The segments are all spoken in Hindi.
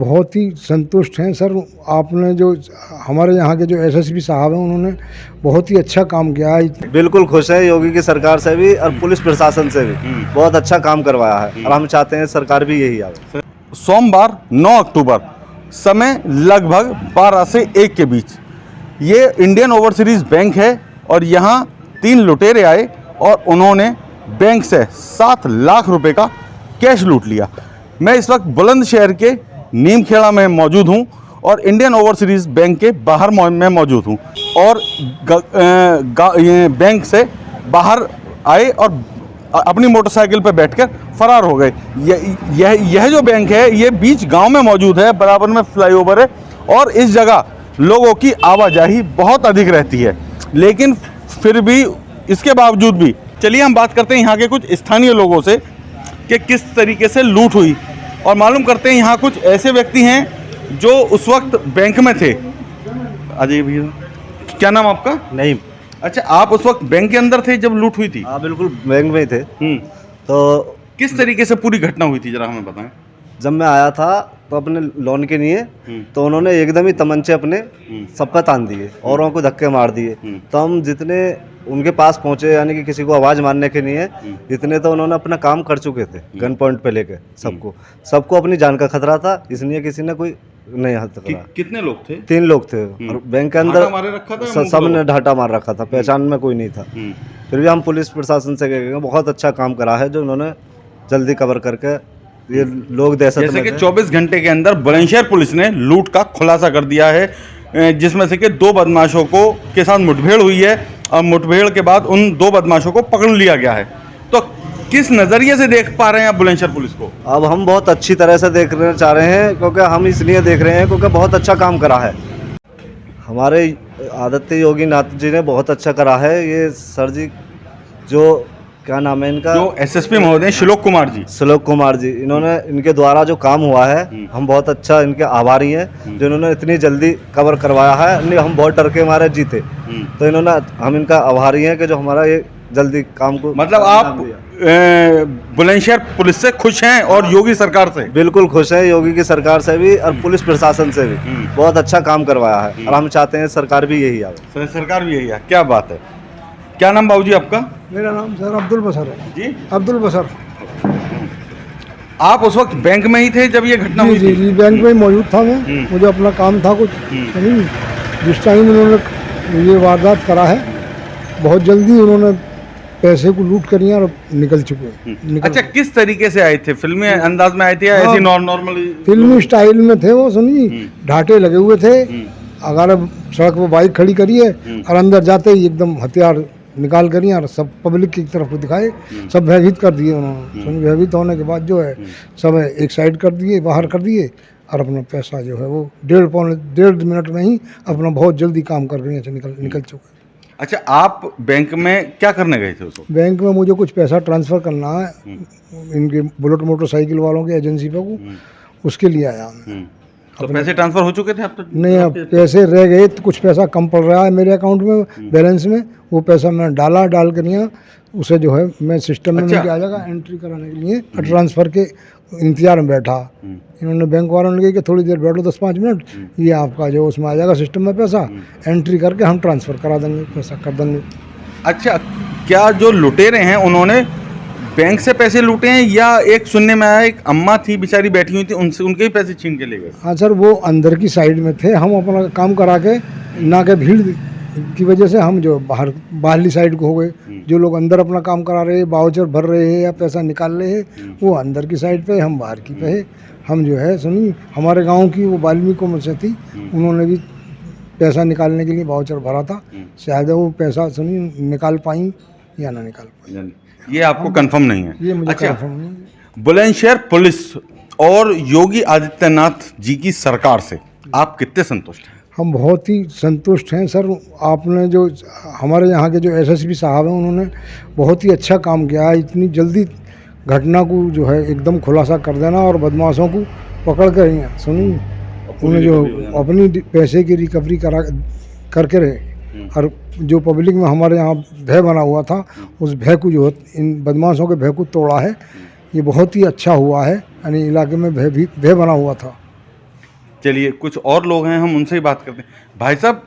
बहुत ही संतुष्ट हैं सर। आपने जो हमारे यहाँ के जो एसएसपी साहब हैं उन्होंने बहुत ही अच्छा काम किया है। बिल्कुल खुश है योगी की सरकार से भी और पुलिस प्रशासन से भी बहुत अच्छा काम करवाया है और हम चाहते हैं सरकार भी यही आवे। सोमवार 9 अक्टूबर समय लगभग 12 से 1 के बीच ये इंडियन ओवरसीज बैंक है और यहाँ 3 लुटेरे आए और उन्होंने बैंक से 7 लाख रुपए का कैश लूट लिया। मैं इस वक्त बुलंदशहर के नीमखेड़ा में मौजूद हूँ और इंडियन ओवरसीज बैंक के बाहर मैं मौजूद हूँ और ये बैंक से बाहर आए और अपनी मोटरसाइकिल पर बैठकर फरार हो गए। यह जो बैंक है ये बीच गांव में मौजूद है, बराबर में फ्लाईओवर है और इस जगह लोगों की आवाजाही बहुत अधिक रहती है, लेकिन फिर भी इसके बावजूद भी चलिए हम बात करते हैं यहाँ के कुछ स्थानीय लोगों से कि किस तरीके से लूट हुई और मालूम करते हैं यहाँ कुछ ऐसे व्यक्ति हैं जो उस वक्त बैंक में थे। अजय भैया, क्या नाम आपका? नहीं, अच्छा, आप उस वक्त बैंक के अंदर थे जब लूट हुई थी? हाँ बिल्कुल बैंक में ही थे। तो किस तरीके से पूरी घटना हुई थी जरा हमें बताएं। जब मैं आया था तो अपने लोन के लिए तो उन्होंने एकदम ही तमंचे अपने सब पे तान दिए, औरों को धक्के मार दिए। तो हम जितने उनके पास पहुंचे यानी कि किसी को आवाज़ मारने के लिए इतने तो उन्होंने अपना काम कर चुके थे गन पॉइंट पे लेके सबको अपनी जान का खतरा था, इसलिए किसी ने कोई नहीं हाथ करा। कितने लोग थे? 3 लोग थे और बैंक के अंदर मारे रखा था सब ने ढाटा मार रखा था, पहचान में कोई नहीं था। फिर भी हम पुलिस प्रशासन से कहेंगे बहुत अच्छा काम करा है जो उन्होंने जल्दी कवर करके ये लोग जैसे कि 24 घंटे के अंदर बुलंदशहर पुलिस ने लूट का खुलासा कर दिया है, जिसमें से कि 2 बदमाशों के साथ मुठभेड़ हुई है और मुठभेड़ के बाद उन 2 बदमाशों को पकड़ लिया गया है। तो किस नज़रिए से देख पा रहे हैं आप बुलंदशहर पुलिस को? अब हम बहुत अच्छी तरह से देखना चाह रहे हैं क्योंकि हम इसलिए देख रहे हैं क्योंकि बहुत अच्छा काम करा है हमारे आदित्य योगी नाथ जी ने, बहुत अच्छा करा है। ये सर जी जो क्या नाम है इनका, जो एसएसपी महोदय श्लोक कुमार जी, इन्होंने इनके द्वारा जो काम हुआ है हम बहुत अच्छा इनके आभारी हैं जो इन्होंने इतनी जल्दी कवर करवाया है। हम बहुत डर के मारे जीते तो इन्होंने, हम इनका आभारी हैं कि जो हमारा ये जल्दी काम को, मतलब आप बुलंदशहर पुलिस से खुश हैं और योगी सरकार से? बिल्कुल खुश है, योगी की सरकार से भी और पुलिस प्रशासन से भी बहुत अच्छा काम करवाया है और हम चाहते हैं सरकार भी यही आवे। सरकार भी यही है। क्या बात है। क्या नाम बाबूजी आपका? मेरा नाम सर अब्दुल बसर है जी। अब्दुल बसर। आप उस वक्त बैंक में ही थे जब ये घटना हुई थी? जी, बैंक में ही मौजूद था मैं। मुझे अपना काम था कुछ, जिस टाइम उन्होंने ये वारदात करा है बहुत जल्दी उन्होंने पैसे को लूट करिए और निकल चुके। अच्छा, किस तरीके से आए थे? फिल्मी अंदाज में आए थे या ऐसी नॉर्मल? फिल्मी स्टाइल में थे वो, सुनिए ढाटे लगे हुए थे। अगर सड़क पर बाइक खड़ी करिए और अंदर जाते ही एकदम हथियार निकाल करिए और सब पब्लिक की तरफ दिखाए, सब भयभीत कर दिए उन्होंने। भयभीत होने के बाद जो है सब एक साइड कर दिए, बाहर कर दिए और अपना पैसा जो है वो 1.5 मिनट में ही अपना बहुत जल्दी काम कर करके निकल चुके। अच्छा, आप बैंक में क्या करने गए थे उसको? बैंक में मुझे कुछ पैसा ट्रांसफ़र करना है इनके बुलेट मोटरसाइकिल वालों की एजेंसी पे को, उसके लिए आया मैं। तो पैसे ट्रांसफर हो चुके थे अब तक? नहीं, अब पैसे रह गए तो कुछ पैसा कम पड़ रहा है मेरे अकाउंट में बैलेंस में। वो पैसा मैंने डाल कर यहाँ उसे जो है मैं सिस्टम में आ जाएगा एंट्री कराने के लिए और ट्रांसफ़र के इंतजार में बैठा। इन्होंने बैंक वालों ने कहा कि थोड़ी देर बैठो 10-5 मिनट, ये आपका जो उसमें आ जाएगा सिस्टम में पैसा, एंट्री करके हम ट्रांसफ़र करा देंगे, पैसा कर देंगे। अच्छा, क्या जो लुटेरे हैं उन्होंने बैंक से पैसे लूटे हैं या एक सुनने में आया एक अम्मा थी बेचारी बैठी हुई थी उनसे उनके ही पैसे छीन के ले गए? हाँ सर, वो अंदर की साइड में थे। हम अपना काम करा के ना के भीड़ की वजह से हम जो बाहरली साइड को हो गए। जो लोग अंदर अपना काम करा रहे हैं, वाउचर भर रहे हैं या पैसा निकाल रहे हैं, वो अंदर की साइड पे, हम बाहर की पे है। हम जो है सुनिए हमारे गांव की वो वाल्मीकि में से थी, उन्होंने भी पैसा निकालने के लिए वाउचर भरा था, शायद वो पैसा सुनिए निकाल पाई या ना निकाल पाई, ये आपको कंफर्म नहीं है? ये मुझे अच्छा, कंफर्म नहीं है। बुलंदशहर पुलिस और योगी आदित्यनाथ जी की सरकार से आप कितने संतुष्ट हैं? हम बहुत ही संतुष्ट हैं सर। आपने जो हमारे यहाँ के जो एसएसपी साहब हैं उन्होंने बहुत ही अच्छा काम किया है। इतनी जल्दी घटना को जो है एकदम खुलासा कर देना और बदमाशों को पकड़ कर सुनिए उन्हें जो अपनी पैसे की रिकवरी करके रहे और जो पब्लिक में हमारे यहाँ भय बना हुआ था उस भय को जो इन बदमाशों के भय को तोड़ा है। ये बहुत ही अच्छा हुआ है, यानी इलाके में भय बना हुआ था। चलिए कुछ और लोग हैं, हम उनसे ही बात करते हैं। भाई साहब,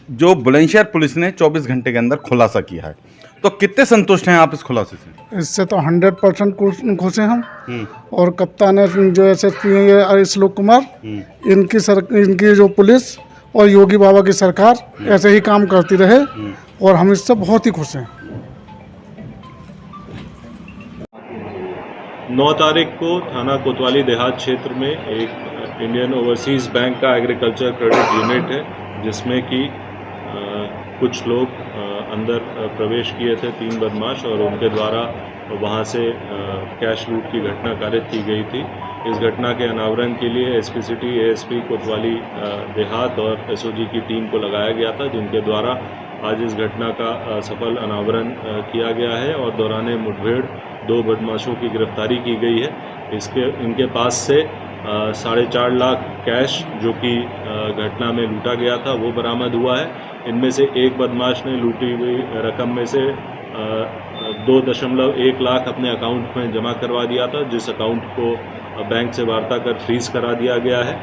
जो बुलंदशहर पुलिस ने 24 घंटे के अंदर खुलासा किया है, तो कितने संतुष्ट हैं आप इस खुलासे से? इससे तो 100% खुश हैं हम। और कप्तान है जो एसएसपी हैं ये श्लोक कुमार, इनकी जो पुलिस और योगी बाबा की सरकार ऐसे ही काम करती रहे और हम इससे बहुत ही खुश हैं। 9 तारीख को थाना कोतवाली देहात क्षेत्र में एक इंडियन ओवरसीज़ बैंक का एग्रीकल्चर क्रेडिट यूनिट है, जिसमें कि कुछ लोग अंदर प्रवेश किए थे, 3 बदमाश, और उनके द्वारा वहां से कैश लूट की घटना कारित की गई थी। इस घटना के अनावरण के लिए एसपी सिटी, एएसपी कोतवाली देहात और एसओजी की टीम को लगाया गया था, जिनके द्वारा आज इस घटना का सफल अनावरण किया गया है और दौरान मुठभेड़ 2 बदमाशों की गिरफ्तारी की गई है। इनके पास से 4.5 लाख कैश जो कि घटना में लूटा गया था वो बरामद हुआ है। इनमें से एक बदमाश ने लूटी हुई रकम में से 2.1 लाख अपने अकाउंट में जमा करवा दिया था, जिस अकाउंट को बैंक से वार्ता कर फ्रीज करा दिया गया है।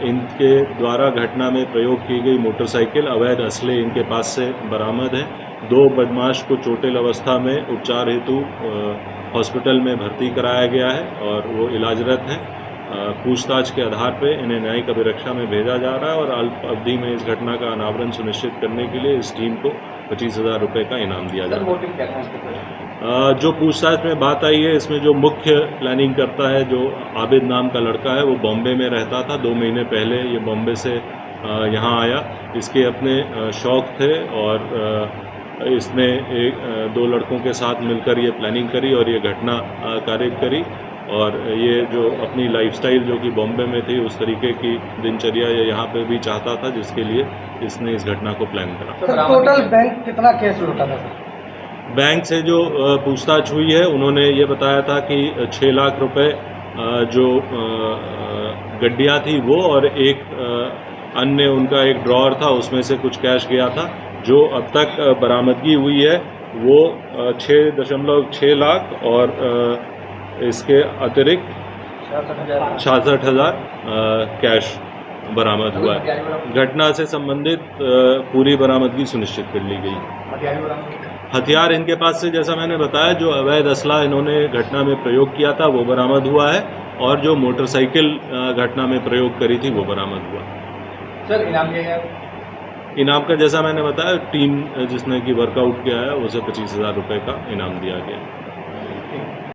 इनके द्वारा घटना में प्रयोग की गई मोटरसाइकिल, अवैध असले इनके पास से बरामद है। 2 बदमाश को चोटिल अवस्था में उपचार हेतु हॉस्पिटल में भर्ती कराया गया है और वो इलाजरत हैं। पूछताछ के आधार पर इन्हें न्यायिक अभिरक्षा में भेजा जा रहा है और अल्प अवधि में इस घटना का अनावरण सुनिश्चित करने के लिए इस टीम को 25,000 रुपये का इनाम दिया जा रहा है। जो पूछताछ में बात आई है, इसमें जो मुख्य प्लानिंग करता है, जो आबिद नाम का लड़का है, वो बॉम्बे में रहता था। 2 महीने पहले ये बॉम्बे से यहाँ आया। इसके अपने शौक थे और इसने 2 लड़कों के साथ मिलकर ये प्लानिंग करी और ये घटना कारित करी। और ये जो अपनी लाइफस्टाइल जो कि बॉम्बे में थी, उस तरीके की दिनचर्या ये यहाँ पे भी चाहता था, जिसके लिए इसने इस घटना को प्लान करा। तो टोटल बैंक कितना कैश लूटा था? बैंक से जो पूछताछ हुई है, उन्होंने ये बताया था कि 6 लाख रुपए जो गड्डियाँ थी वो, और एक अन्य उनका एक ड्रॉअर था, उसमें से कुछ कैश गया था। जो अब तक बरामदगी हुई है वो 6.6 लाख और इसके अतिरिक्त 66,000 कैश बरामद हुआ है। घटना से संबंधित पूरी बरामदगी सुनिश्चित कर ली गई। हथियार इनके पास से, जैसा मैंने बताया, जो अवैध असला इन्होंने घटना में प्रयोग किया था वो बरामद हुआ है और जो मोटरसाइकिल घटना में प्रयोग करी थी वो बरामद हुआ। सर, इनाम क्या है? इनाम का जैसा मैंने बताया, टीम जिसने कि वर्कआउट किया है उसे 25,000 रुपये का इनाम दिया गया।